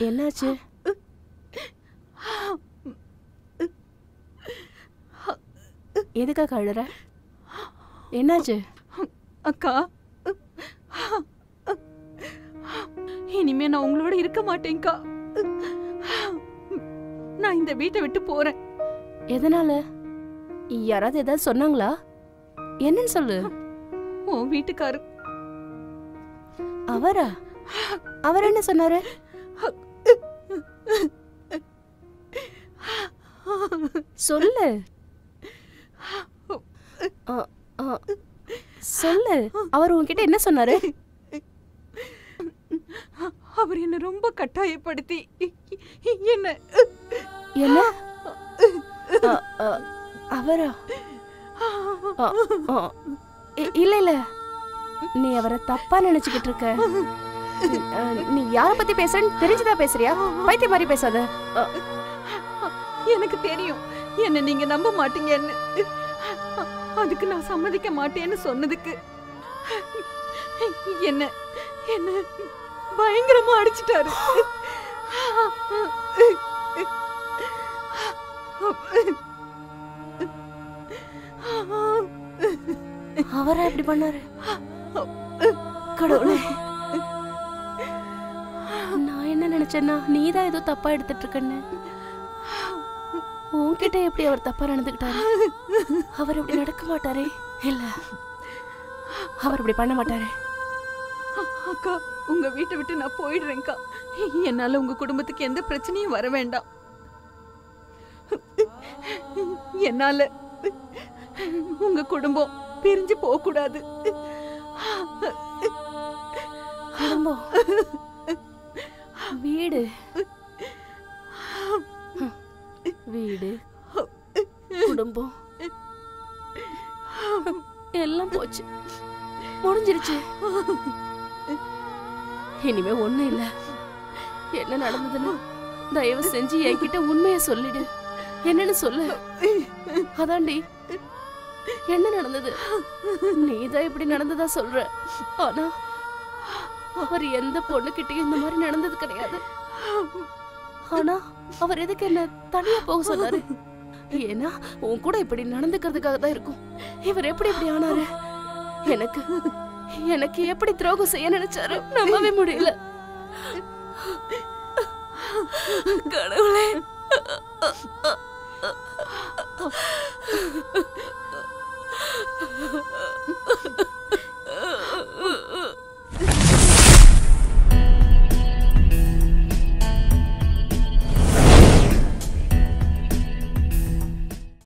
என்னாச்சு? எதுக்காக அழுற? என்னாச்சு? அக்கா, இனிமே நான் உங்களோட இருக்க மாட்டேன்க்கா. நான் இந்த வீட்டை விட்டு போறேன். எதனால? யாராவது ஏதாவது சொன்னாங்களா? என்னன்னு சொல்லு. உன் வீட்டுக்காரு. அவரா? அவர் என்ன சொன்னாரு? சொல்லு சொல்லு. அவர் உன்கிட்ட என்ன சொன்னாரு? அவர் என்ன ரொம்ப கட்டாயப்படுத்தி என்ன என்ன? அவரா? இல்ல இல்ல, நீ அவரை தப்பா நினைச்சுக்கிட்டு இருக்க. நீ யார பத்தி பேசுறன்னு தெரிஞ்சுதான் பேசுறியா? பைத்திய மாதிரி பேசாத. எனக்கு தெரியும் என்ன நீங்க நம்ப மாட்டீங்கன்னு. அதுக்கு நான் சம்மதிக்க மாட்டேன்னு சொன்னதுக்கு என்ன என்ன பயங்கரமா அடிச்சிட்டாரு. அவரா எப்படி பண்ணாரு? கடவுளே, நான் என்ன நினைச்சேன்னா நீதான் ஏதோ தப்பா எடுத்துட்டு இருக்கன்னு. உன்கிட்ட எப்படி அவர் தப்பா நடந்துக்கிட்டாரு? அவர் இப்படி நடக்க மாட்டாரே. இல்ல, அவர் இப்படி பண்ண மாட்டாரு. அக்கா, உங்க வீட்டை விட்டு நான் போயிடுறேன்க்கா. என்னால உங்க குடும்பத்துக்கு எந்த பிரச்சனையும் வர வேண்டாம். என்னால உங்க குடும்பம் பிரிஞ்சு போக கூடாது. குடும்பம், வீடு, வீடு, குடும்பம் எல்லாம் போச்சு, முடிஞ்சிருச்சு. இனிமே ஒண்ணு இல்ல. என்ன நடந்ததுன்னு தயவு செஞ்சு என்கிட்ட உண்மைய சொல்லிடு. என்னன்னு சொல்லு. அதாண்டி, என்ன நடந்தது? நீதான் இப்படி நடந்ததா சொல்ற. ஆனா அவர் எந்த பொண்ணுகிட்டயும் இந்த மாதிரி நடந்தது கிடையாது. ஆனா அவர் எதுக்கு என்ன தனியா போக சொன்னாரு? ஏன்னா உன் கூட இப்படி நடந்துக்கிறதுக்காக தான் இருக்கும். இவர் எப்படி இப்படி ஆனாரு? எனக்கு எனக்கு எப்படி துரோகம் செய்ய நினைச்சாரு? நம்பவே முடியல. கடவுளே,